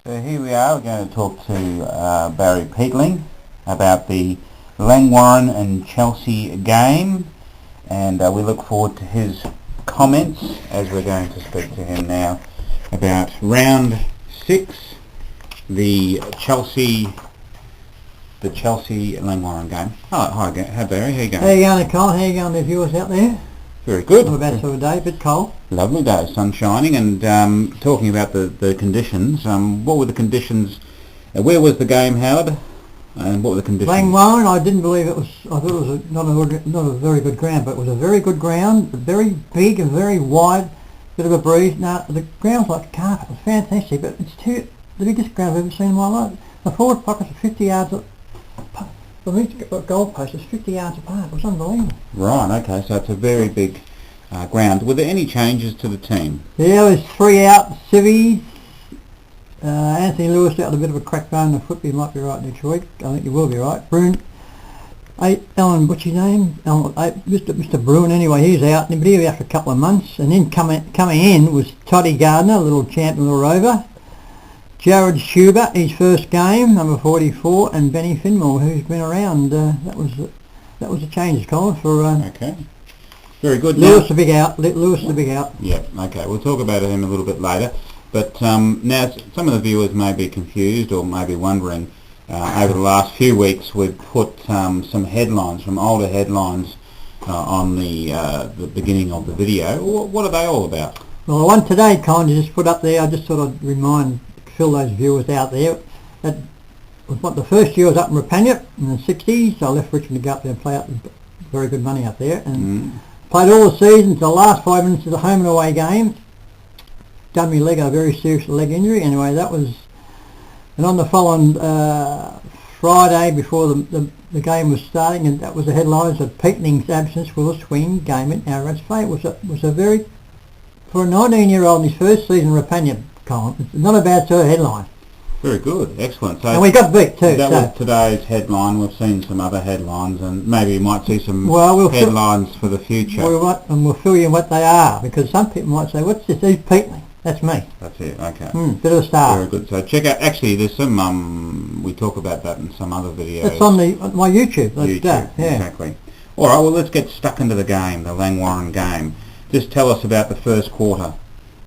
So here we are, we're going to talk to Barry Peatling about the Langwarrin and Chelsea game, and we look forward to his comments as we're going to speak to him now about round 6, the Chelsea Langwarrin game. Hi Barry, how you going? How you going, Nicole? How you going, the viewers out there? Very good. Not a bad sort of day, a bit cold. Lovely day, sun shining, and talking about the conditions, what were the conditions, where was the game, Howard, and what were the conditions? Langwarrin, I didn't believe it was, I thought it was not a very good ground, but it was a very good ground, very big and very wide, bit of a breeze. Now, the ground's like carpet, it was fantastic, but it's the biggest ground I've ever seen in my life. The forward pockets are 50 yards from each goalpost is 50 yards apart. It was unbelievable. Right, okay, so it's a very big ground. Were there any changes to the team? Yeah, there was 3 out, Civvies. Anthony Lewis out with a bit of a crack bone in the foot, but he might be right next week. I think he will be right. Bruin, Alan, what's his name? Mr. Bruin, anyway, he's out, but he'll be out for a couple of months. And then coming in was Toddy Gardner, a little champion, little rover. Jared Schubert, his first game, number 44, and Benny Finmore, who's been around. That was the changes, Colin, for... okay. Very good. Lewis, the big out. Lewis, the big out. Yeah, okay. We'll talk about him a little bit later. But now some of the viewers may be confused or may be wondering, over the last few weeks we've put some headlines, some older headlines on the beginning of the video. What are they all about? Well, the one today, Colin, you just put up there, I just thought I'd fill those viewers out there. That was what the first year was up in Rapagna in the 60s. I left Richmond to go up there and play up very good money up there, and played all the season. The last 5 minutes of the home and away game. Done my leg, a very serious leg injury. Anyway, that was, and on the following Friday before the game was starting, and that was the headlines of Peatling's absence will swing game in Arrow's favour. Was a very, for a 19-year-old in his first season Rapagna, Colin, it's not a bad sort of headline. Very good, excellent. So and we got beat too. That was today's headline. We've seen some other headlines, and maybe you might see some headlines for the future. We'll fill you in what they are, because some people might say, "What's this? Who's Peatling?" That's me. That's it. Okay. Bit of a star. Very good. So check out. Actually, there's some. We talk about that in some other videos. It's on my YouTube. Yeah. Exactly. All right. Well, let's get stuck into the game, the Langwarrin game. Just tell us about the first quarter.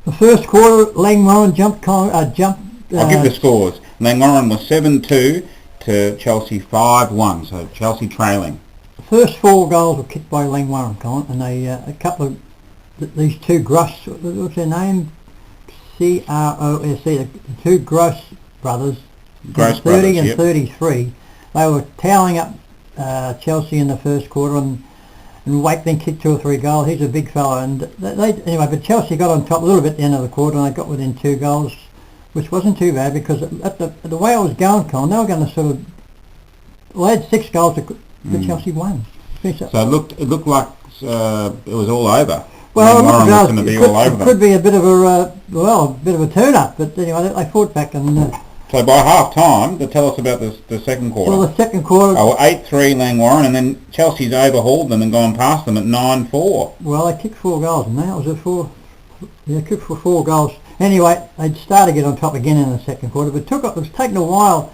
The first quarter, Langwarrin jumped. I'll give the scores. Langwarrin was 7-2 to Chelsea 5-1, so Chelsea trailing. The first 4 goals were kicked by Langwarrin, Colin, and a couple of these two Gross, what's their name? C-R-O-S-E, the two Gross brothers, 30 and 33. They were toweling up Chelsea in the first quarter, and Wakeling kicked 2 or 3 goals. He's a big fella, and anyway, but Chelsea got on top a little bit at the end of the quarter, and they got within 2 goals. Which wasn't too bad, because at the way I was going, Colin, they were going to sort of... Well, they had 6 goals that Chelsea won. So it looked like it was all over. Well, it could be a bit of a turn-up, but anyway, they fought back and... so by half-time, tell us about the second quarter. Well, the second quarter... 8-3 Langwarrin, and then Chelsea's overhauled them and gone past them at 9-4. Well, they kicked 4 goals, and that was a 4... Yeah, kicked for 4 goals. Anyway, they'd started to get on top again in the second quarter, but it was taking a while.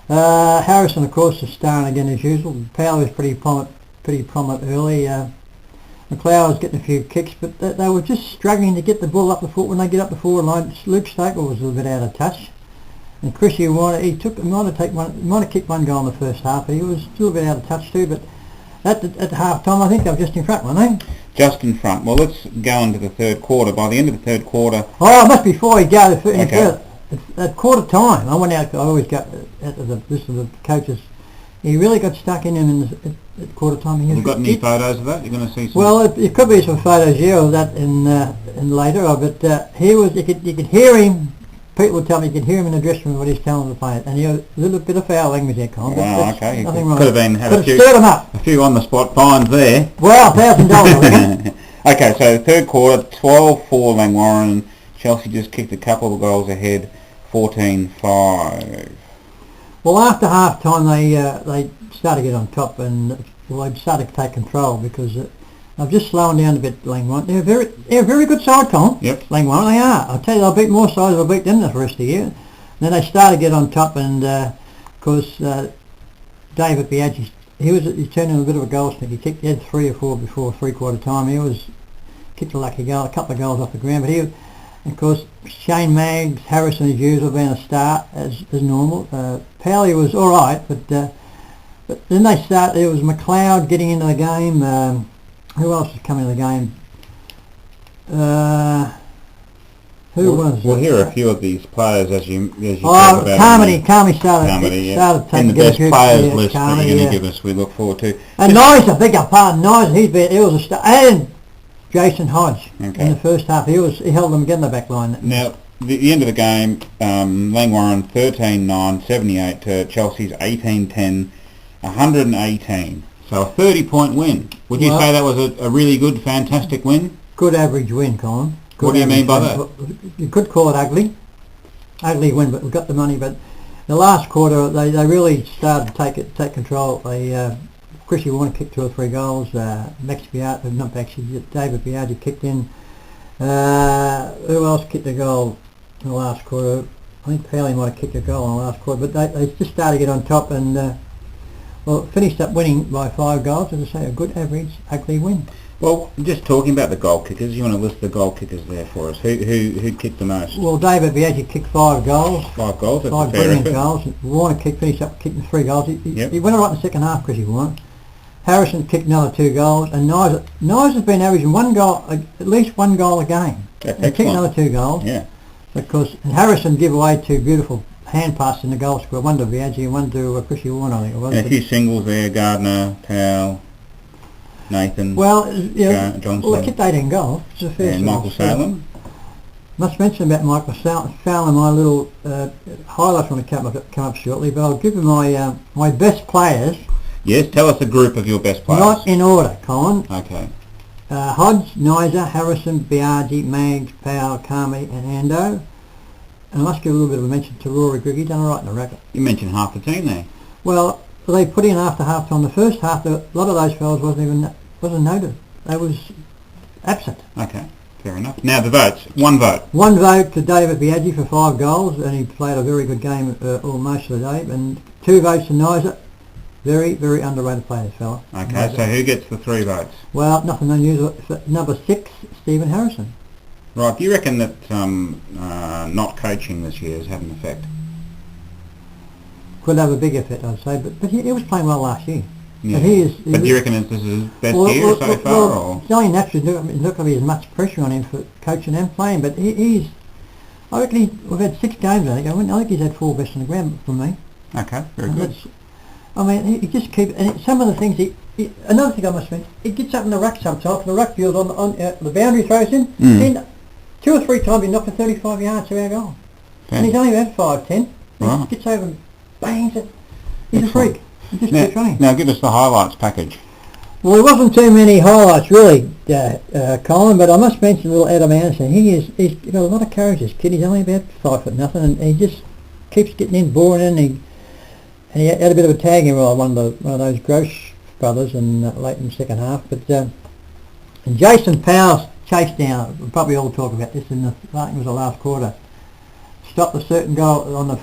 Harrison, of course, is starring again as usual. Powell was pretty prominent early. McLeod was getting a few kicks, but they were just struggling to get the ball up the foot. When they get up the forward line, Luke Staple was a little bit out of touch. And Chrissy might have kicked 1 goal in the first half, but he was a little bit out of touch too. But at the half time, I think they were just in front, weren't they? Just in front. Well, let's go into the third quarter. By the end of the third quarter... Oh, it must be before he goes. Okay. At quarter time, I went out, I always go out to the list of the coaches. He really got stuck in him at quarter time. Have you got any photos of that? You're going to see some... Well, it could be some photos, of that in later, but you could hear him. People would tell me you could hear him in the dressing room when he's telling the players, and he had a little bit of foul language there, Colin. Wow, okay. Nothing wrong. Could have had a few on-the-spot fines there. Well, $1,000, I reckon. Okay, so third quarter, 12-4 Langwarrin. Chelsea just kicked a couple of goals ahead, 14-5. Well, after half time, they started to get on top, and they started to take control, because they're just slowing down a bit, Langwarrin. They're a very good side, Colin. Yep. Langwarrin, they are. I'll tell you, they'll beat more sides. They'll beat them the rest of the year. Then they started to get on top, and of course David Biaggi, he turned into a bit of a goal stick. He had 3 or 4 before 3/4 time. He kicked a lucky goal, a couple of goals off the ground, but of course Shane Maggs, Harrison as usual, being a start as normal. Powley was all right, but then there was McLeod getting into the game. Who else was coming into the game? We'll hear a few of these players as you talk about. Carmody started in the best players list that you're going to give us. We look forward to. And Nice, I beg your pardon, Nice, he was a star. And Jason Hodge in the first half, he held them again in the back line. Now, the end of the game, Langwarrin 13-9, 78 to Chelsea's 18-10, 118. So a 30-point win. Would you say that was a really good, fantastic win? Good average win, Colin. What do you mean by that? You could call it ugly win, but we got the money. But the last quarter, they really started to take control. Chrissy Warner kicked 2 or 3 goals. David Biaggi kicked in. Who else kicked a goal in the last quarter? I think Peatling might have kicked a goal in the last quarter. But they just started to get on top, and finished up winning by 5 goals. As I say, a good average ugly win. Well, just talking about the goal kickers, you want to list the goal kickers there for us. Who kicked the most? Well, David Biaggi kicked 5 goals. 5 goals, that's 5 a fair brilliant effort. goals. Warner finished up kicking 3 goals. He went all right in the second half, Chrissy Warner. Harrison kicked another 2 goals, and Nyes has been averaging 1 goal, at least 1 goal a game. That's he kicked another 2 goals. Yeah. Because Harrison gave away 2 beautiful hand passes in the goal square, one to Biaggi and one to Chrissy Warner, I think it was. And a few singles there, Gardner, Powell, Nathan, Johnson. Well, they kicked 18 goals. And Michael Salem. Must mention about Michael Salem, my little highlights when it come up shortly, but I'll give you my best players. Yes, tell us a group of your best players. Not in order, Colin. Okay. Hodge, Nizer, Harrison, Biaggi, Maggs, Powell, Carmi and Ando. And I must give a little bit of a mention to Rory Grigg. He done all right in the racket. You mentioned half the team there. Well, they put in after half time. The first half, a lot of those fellas wasn't noted. They was absent. Okay, fair enough. Now the votes. 1 vote. 1 vote to David Biaggi for 5 goals, and he played a very good game most of the day. And 2 votes to Nizer. Very, very underrated player, this fella. Okay, so who gets the 3 votes? Well, nothing unusual. Number 6, Stephen Harrison. Right, do you reckon that not coaching this year has had an effect? Could have a big effect, I'd say, but he was playing well last year. Yeah. And but do you reckon this is his best year so far? Or? It's only natural. There's not going to be as much pressure on him for coaching and playing, but I reckon we've had 6 games, I think. I think he's had 4 best on the ground from me. Okay, very good. I mean, he just keeps, and some of the things another thing I must mention, he gets up in the ruck sometimes, the ruck field on the boundary throws in, then 2 or 3 times he knocked a 35 yards to our goal. And he's only had 5-10. He just gets over and bangs it. He's a freak. He just keeps running. Now give us the highlights package. Well, there wasn't too many highlights really, Colin, but I must mention little Adam Anderson. He's got a lot of courage, this kid. He's only about 5 foot nothing, and he just keeps getting in, boring in, and he had a bit of a tag in with one of those Gross brothers late in the second half. But and Jason Powell's chase down, we'll probably all talk about this, I think it was the last quarter, stopped a certain goal on the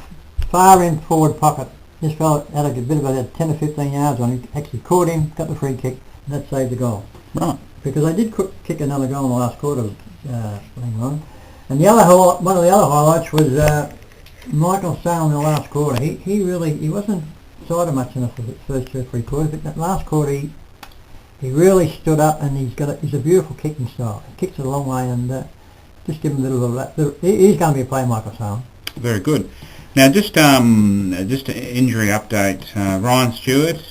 far end forward pocket. This fella had a bit of about 10 or 15 yards on him, actually caught him, got the free kick, and that saved the goal. Right. Because they did kick another goal in the last quarter, and one of the other highlights was Michael Salem in the last quarter. He wasn't sided much in the first 2 or 3 quarters, but that last quarter he really stood up, and he's a beautiful kicking style. He kicks it a long way, and just give him a little bit of that. He's going to be a player, Michael Salem. Very good. Now just an injury update. Ryan Stewart.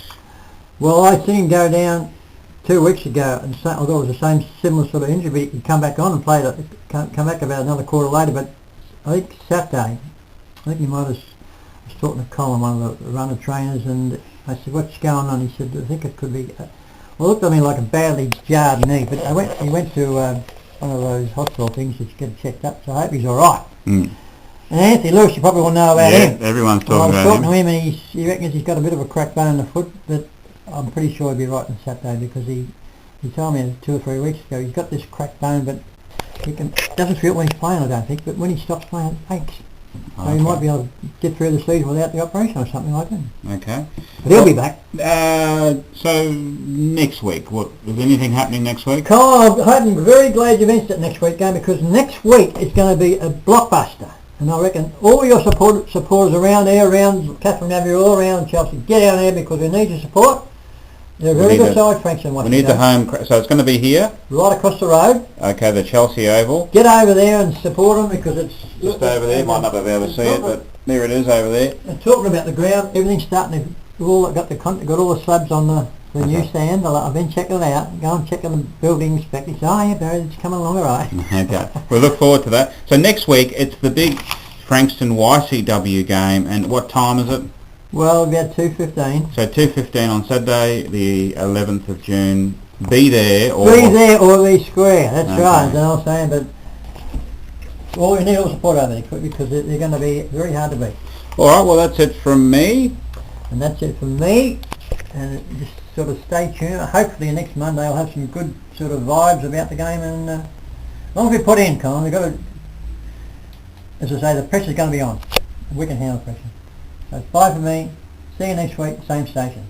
Well, I seen him go down 2 weeks ago, and I thought it was the same similar sort of injury, but he come back on and come back about another quarter later. But I think Saturday, he might have was talking to Colin, one of the runner trainers, and I said, "What's going on?" He said, "I think it could be." Well, it looked at me like a badly jarred knee, but he went to one of those hospital things to get checked up. So I hope he's all right. Mm. And Anthony Lewis, you probably will know about him. Yeah, everyone's talking about him. I was talking to him, and he reckons he's got a bit of a cracked bone in the foot, but I'm pretty sure he'll be right on Saturday, because he told me 2 or 3 weeks ago he's got this cracked bone, but he doesn't feel it when he's playing, I don't think, but when he stops playing, it aches. So he might be able to get through the season without the operation or something like that. Okay. But he'll be back. So next week, is anything happening next week? Carl, I'm very glad you mentioned it next week, game, because next week is going to be a blockbuster. And I reckon all your supporters around there, around Catherine Avenue, all around Chelsea, get out there because we need your support. They're a very good side, Frankston. We need the home, so it's going to be here? Right across the road. Okay, the Chelsea Oval. Get over there and support them because it's... Just over there, might not be able to see it, but there it is over there. And talking about the ground, everything's starting to... got all the slabs on the new stand. I've been checking it out. Go and check on the building inspector. He said, oh yeah, Barry, it's coming along all right. Okay, we look forward to that. So next week, it's the big Frankston YCW game, and what time is it? Well, about 2:15. So 2:15 on Saturday, the 11th of June. Be there or... Be there or be square, that's right, that's what I'm saying, but well, we need all support over there because they're going to be very hard to beat. Alright, well that's it from me. And that's it from me, and just sort of stay tuned. Hopefully next Monday I'll have some good sort of vibes about the game, and as long as we put in, Colin, we've got to, as I say, the pressure's going to be on. We can handle pressure. So it's bye from me. See you next week, same station.